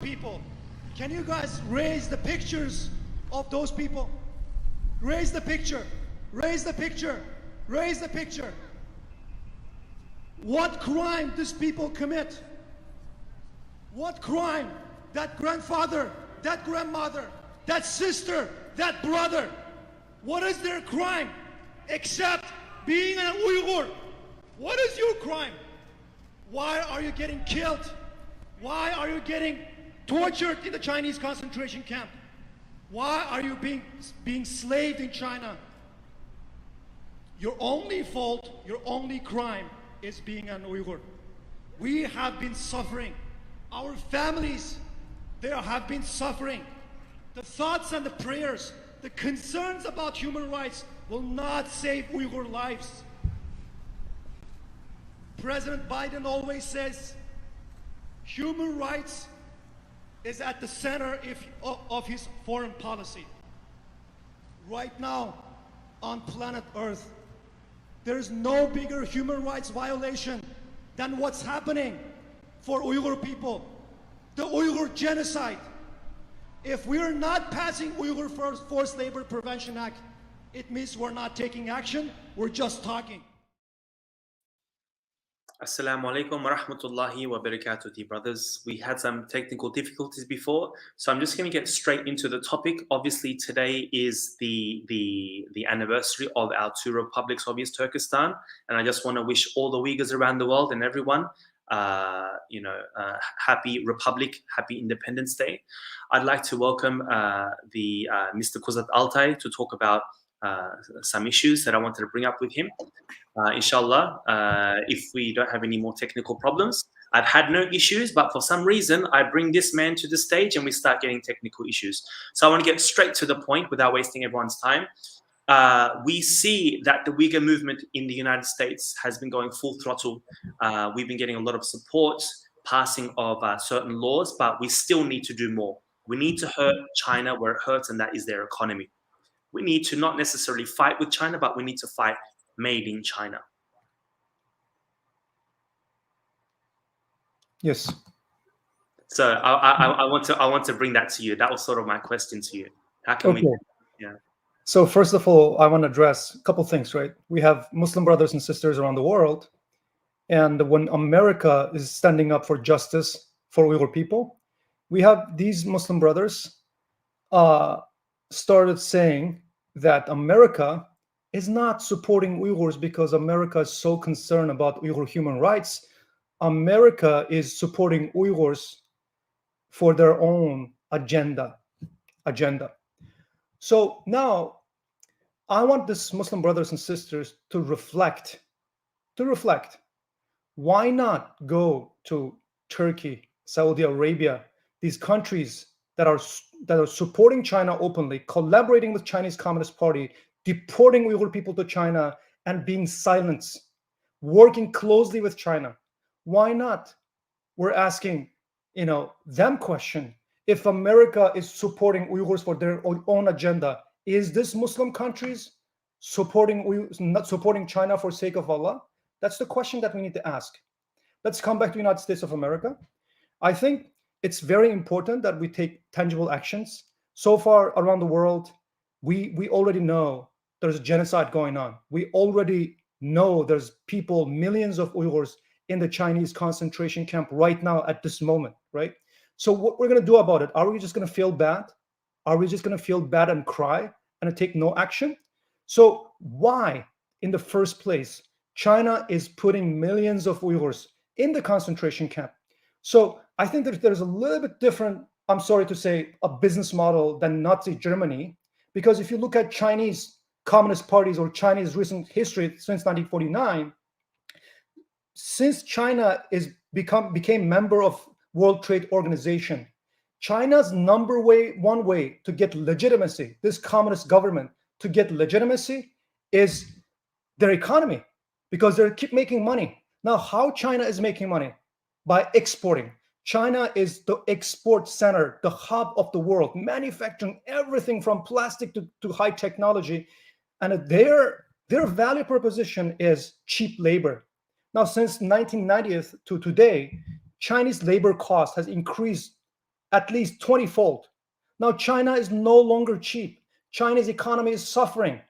people. Can you guys raise the pictures of those people? Raise the picture. Raise the picture. Raise the picture. What crime these people commit? What crime? That grandfather, that grandmother, that sister, that brother. What is their crime? Except being an Uyghur. What is your crime? Why are you getting killed? Why are you getting tortured in the Chinese concentration camp? Why are you being slaved in China? Your only fault, your only crime is being an Uyghur. We have been suffering. Our families, they have been suffering. The thoughts and the prayers, the concerns about human rights will not save Uyghur lives. President Biden always says, human rights is at the center of his foreign policy. Right now, on planet Earth, there is no bigger human rights violation than what's happening for Uyghur people. The Uyghur genocide. If we are not passing Uyghur Forced Labor Prevention Act, it means we're not taking action, we're just talking. Assalamu alaikum wa rahmatullahi wa barakatuh, brothers. We had some technical difficulties before, so I'm just going to get straight into the topic. Obviously, today is the anniversary of our two republics, obvious Turkestan, and I just want to wish all the Uyghurs around the world and everyone, happy Republic, happy Independence Day. I'd like to welcome Mr. Kuzzat Altay to talk about some issues that I wanted to bring up with him. Inshallah, if we don't have any more technical problems. I've had no issues, but for some reason, I bring this man to the stage and we start getting technical issues. So I want to get straight to the point without wasting everyone's time. We see that the Uyghur movement in the United States has been going full throttle. We've been getting a lot of support, passing of certain laws, but we still need to do more. We need to hurt China where it hurts, and that is their economy. We need to not necessarily fight with China, but we need to fight made in China. Yes. So I want to bring that to you. That was sort of my question to you. How can we? Yeah. So first of all, I want to address a couple things, right? We have Muslim brothers and sisters around the world, and when America is standing up for justice for Uyghur people, we have these Muslim brothers started saying that America is not supporting Uyghurs because America is so concerned about Uyghur human rights. America is supporting Uyghurs for their own agenda. So now I want this Muslim brothers and sisters to reflect. Why not go to Turkey, Saudi Arabia, these countries that are supporting China openly, collaborating with Chinese Communist Party, deporting Uyghur people to China and being silenced, working closely with China? Why not? We're asking, them question. If America is supporting Uyghurs for their own agenda, is this Muslim countries not supporting China for sake of Allah? That's the question that we need to ask. Let's come back to the United States of America. I think it's very important that we take tangible actions. So far around the world, we already know there's a genocide going on. We already know there's people, millions of Uyghurs in the Chinese concentration camp right now at this moment, right? So what we're going to do about it, are we just going to feel bad? Are we just going to feel bad and cry and take no action? So why, in the first place, China is putting millions of Uyghurs in the concentration camp? So I think that there's a little bit different, I'm sorry to say, a business model than Nazi Germany, because if you look at Chinese Communist parties or Chinese recent history since 1949, since China became member of World Trade Organization, China's one way to get legitimacy, this communist government to get legitimacy, is their economy, because they keep making money. Now, how China is making money? By exporting. China is the export center, the hub of the world, manufacturing everything from plastic to high technology. And their value proposition is cheap labor. Now, since 1990 to today, Chinese labor cost has increased at least 20-fold. Now China is no longer cheap. China's economy is suffering.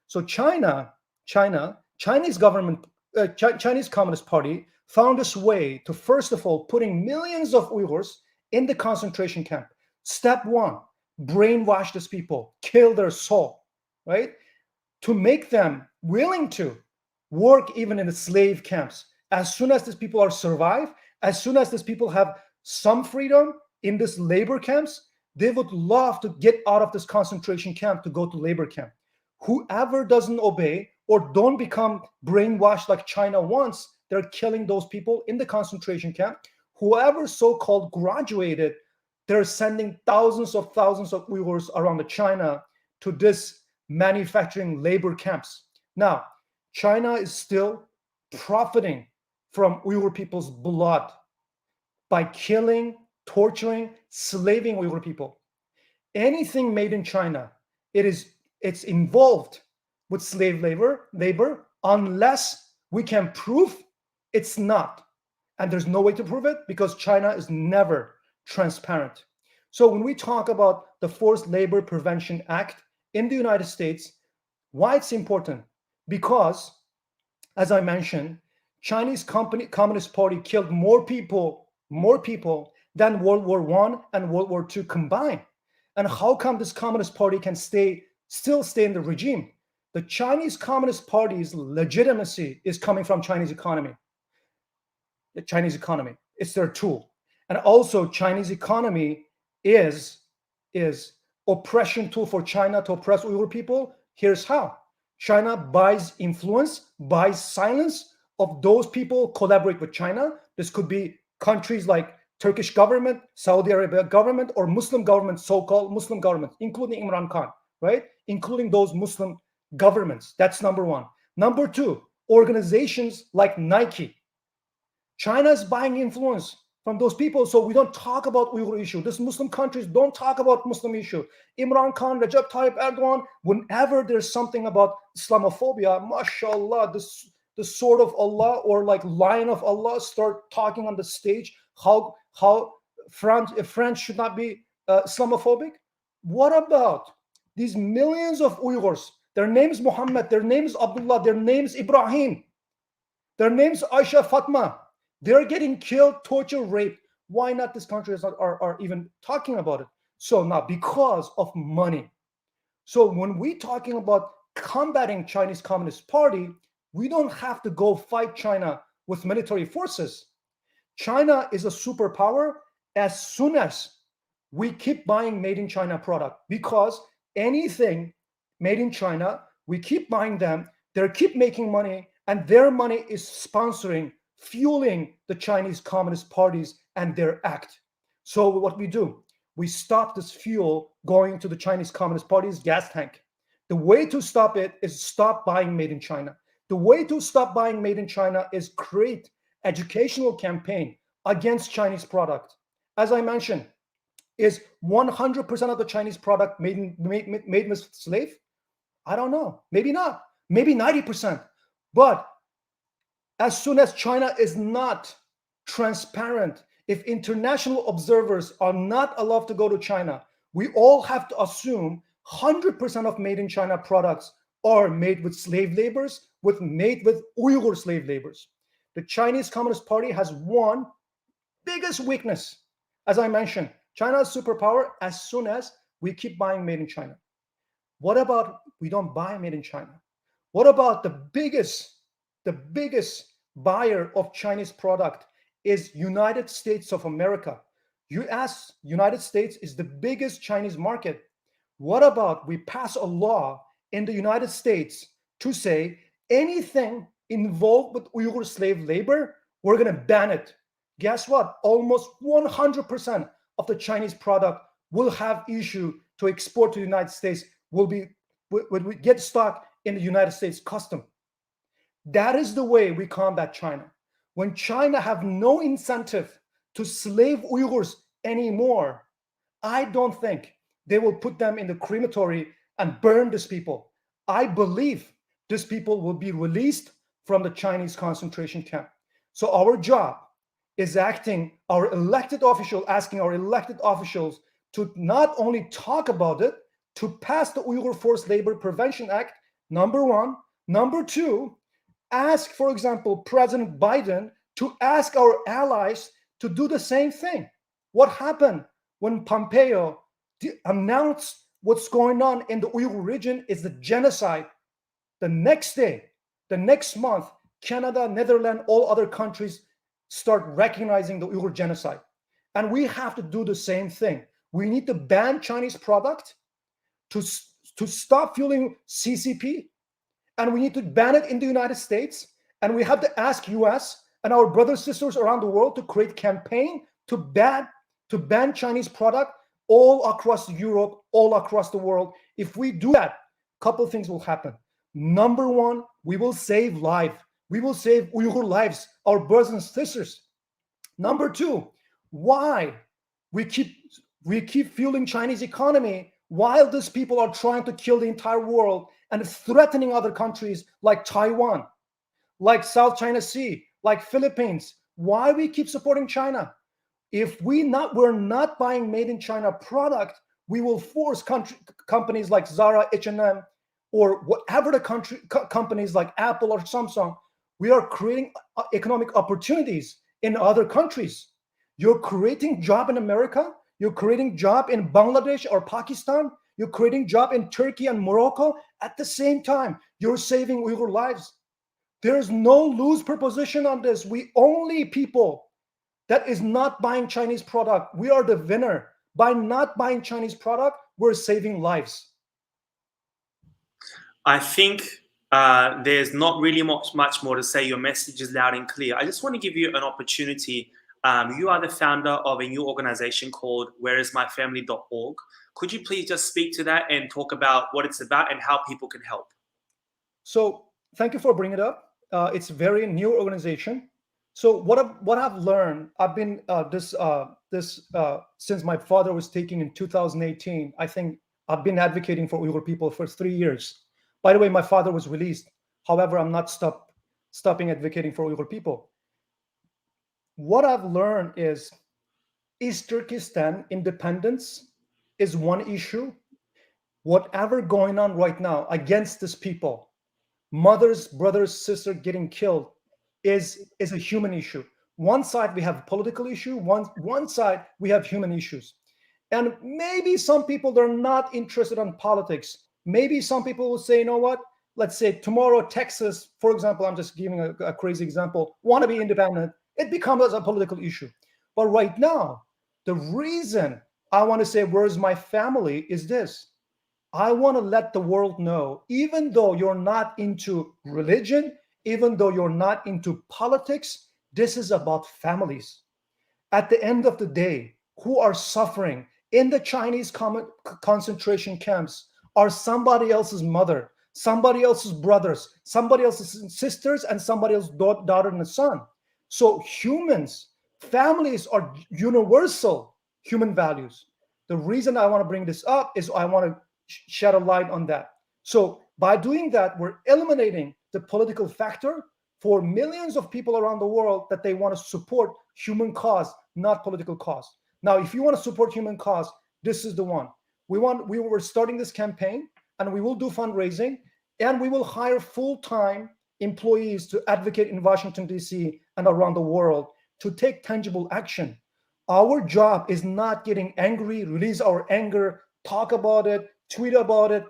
So Chinese government, Chinese Communist Party found this way to, first of all, putting millions of Uyghurs in the concentration camp. Step one, brainwash these people, kill their soul, right? To make them willing to work even in the slave camps. As soon as these people are survive, as soon as these people have some freedom in this labor camps, they would love to get out of this concentration camp to go to labor camp. Whoever doesn't obey or don't become brainwashed like China wants, they're killing those people in the concentration camp. Whoever so-called graduated, they're sending thousands of Uyghurs around China to this manufacturing labor camps. Now, China is still profiting from Uyghur people's blood by killing, torturing, slaving Uyghur people. Anything made in China, it's involved with slave labor, unless we can prove it's not. And there's no way to prove it because China is never transparent. So when we talk about the Forced Labor Prevention Act in the United States, why it's important? Because, as I mentioned, Chinese Communist Party killed more people than World War I and World War II combined. And how come this Communist Party can still stay in the regime? The Chinese Communist Party's legitimacy is coming from Chinese economy. The Chinese economy, it's their tool. And also Chinese economy is oppression tool for China to oppress Uyghur people. Here's how. China buys influence, buys silence of those people collaborate with China. This could be countries like Turkish government, Saudi Arabia government, or Muslim government, so-called Muslim governments, including Imran Khan, right? Including those Muslim governments. That's number one. Number two, organizations like Nike. China is buying influence from those people, so we don't talk about Uyghur issue. These Muslim countries don't talk about Muslim issue. Imran Khan, Recep Tayyip Erdogan, whenever there's something about Islamophobia, mashallah, the sword of Allah or like lion of Allah start talking on the stage how France should not be Islamophobic. What about these millions of Uyghurs? Their names Muhammad, their names Abdullah, their names Ibrahim, their names Aisha, Fatma. They're getting killed, tortured, raped. Why not these countries are even talking about it? So now, because of money. So when we're talking about combating Chinese Communist Party, we don't have to go fight China with military forces. China is a superpower as soon as we keep buying made in China product, because anything made in China, we keep buying them, they keep making money, and their money is sponsoring, fueling the Chinese Communist parties and their act. So what we do, we stop this fuel going to the Chinese Communist Party's gas tank. The way to stop it is stop buying made in China. The way to stop buying made in China is create educational campaign against Chinese product. As I mentioned, is 100% of the Chinese product made with slave? I don't know. Maybe not. Maybe 90%. But as soon as China is not transparent, if international observers are not allowed to go to China, we all have to assume 100% of made in China products are made with slave labors, made with Uyghur slave labors. The Chinese Communist Party has one biggest weakness. As I mentioned, China is superpower as soon as we keep buying made in China. What about we don't buy made in China? What about the biggest buyer of Chinese product is United States of America? United States is the biggest Chinese market. What about we pass a law in the United States to say anything involved with Uyghur slave labor, we're going to ban it. Guess what? Almost 100% of the Chinese product will have issue to export to the United States, will get stuck in the United States custom. That is the way we combat China. When China have no incentive to slave Uyghurs anymore, I don't think they will put them in the crematory and burn these people. I believe these people will be released from the Chinese concentration camp. So our job is asking our elected officials to not only talk about it, to pass the Uyghur Forced Labor Prevention Act, number one. Number two, ask, for example, President Biden to ask our allies to do the same thing. What happened when Pompeo announced what's going on in the Uyghur region is the genocide? The next day, the next month, Canada, Netherlands, all other countries start recognizing the Uyghur genocide. And we have to do the same thing. We need to ban Chinese product to stop fueling CCP, and we need to ban it in the United States, and we have to ask US and our brothers and sisters around the world to create campaign to ban Chinese product all across Europe, all across the world. If we do that, a couple things will happen. Number one, we will save life. We will save Uyghur lives, our brothers and sisters. Number two, why we keep fueling Chinese economy while these people are trying to kill the entire world and threatening other countries like Taiwan, like South China Sea, like Philippines. Why we keep supporting China? If we're not buying made in China product, we will force companies like Zara, H&M, or whatever the companies like Apple or Samsung. We are creating economic opportunities in other countries. You're creating job in America. You're creating job in Bangladesh or Pakistan. You're creating job in Turkey and Morocco. At the same time, you're saving Uyghur lives. There's no lose proposition on this. We only people that is not buying Chinese product. We are the winner. By not buying Chinese product, we're saving lives. I think there's not really much more to say. Your message is loud and clear. I just want to give you an opportunity. You are the founder of a new organization called whereismyfamily.org. Could you please just speak to that and talk about what it's about and how people can help? So thank you for bringing it up. It's a very new organization. So what I've learned, I've been since my father was taken in 2018. I think I've been advocating for Uyghur people for 3 years. By the way, my father was released. However, I'm not stopping advocating for Uyghur people. What I've learned is East Turkestan independence is one issue. Whatever going on right now against these people, mothers, brothers, sisters getting killed, is a human issue. One side we have political issue, one side we have human issues. And maybe some people, they're not interested in politics. Maybe some people will say, you know what? Let's say tomorrow Texas, for example, I'm just giving a crazy example, want to be independent. It becomes a political issue. But right now, the reason I want to say, where's my family, is this. I want to let the world know, even though you're not into religion, even though you're not into politics, this is about families. At the end of the day, who are suffering in the Chinese concentration camps are somebody else's mother, somebody else's brothers, somebody else's sisters, and somebody else's daughter and son. So humans, families are universal human values. The reason I want to bring this up is I want to shed a light on that. So by doing that, we're eliminating the political factor for millions of people around the world that they want to support human cause, not political cause. Now, if you want to support human cause, this is the one. We were starting this campaign, and we will do fundraising, and we will hire full-time employees to advocate in Washington, D.C. and around the world to take tangible action. Our job is not getting angry, release our anger, talk about it, tweet about it.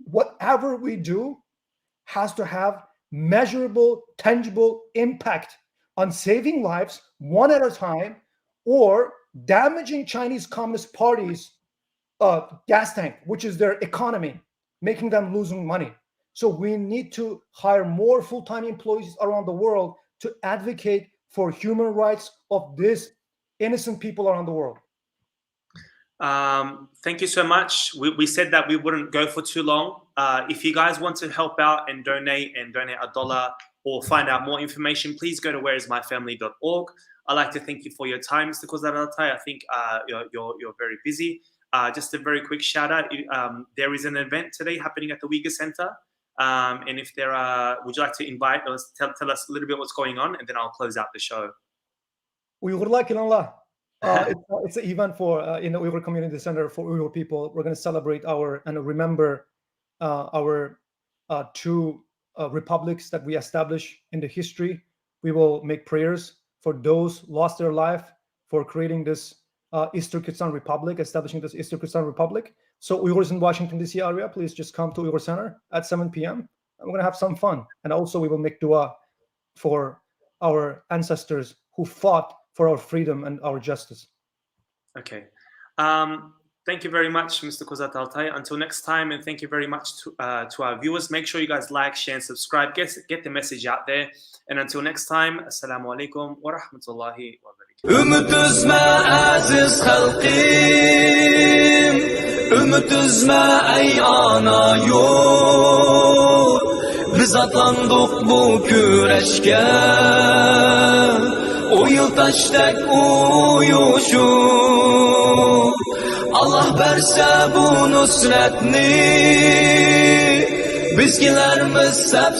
Whatever we do has to have measurable, tangible impact on saving lives one at a time, or damaging Chinese Communist Party's gas tank, which is their economy, making them losing money. So we need to hire more full-time employees around the world to advocate for human rights of these innocent people around the world. Thank you so much. We said that we wouldn't go for too long. If you guys want to help out and donate $1 or find out more information, please go to whereismyfamily.org. I'd like to thank you for your time, Mr. Kuzzat Altay. I think you're very busy. Just a very quick shout out. There is an event today happening at the Uyghur Center. And if there are, would you like to invite us, tell us a little bit what's going on, and then I'll close out the show. Uygurlar Kilanla. It's an event for in the Uyghur Community Center for Uyghur people. We're going to celebrate and remember our two republics that we established in the history. We will make prayers for those lost their life for creating this East Turkestan Republic, establishing this East Turkestan Republic. So Uyghurs in Washington, D.C. area, please just come to Uyghur Center at 7 p.m. And we're going to have some fun. And also we will make dua for our ancestors who fought for our freedom and our justice. Okay. Thank you very much, Mr. Kuzzat Altay. Until next time, and thank you very much to our viewers. Make sure you guys like, share, and subscribe. Get the message out there. And until next time, Assalamu alaikum wa rahmatullahi wa barakatuh. Ümit üzme aziz halqim, ümit üzme ey ana yurt. Biz atlandık bu güreşke, o yıldaştek uyuşup. Allah verse bu nusretni, bizgilerimiz sep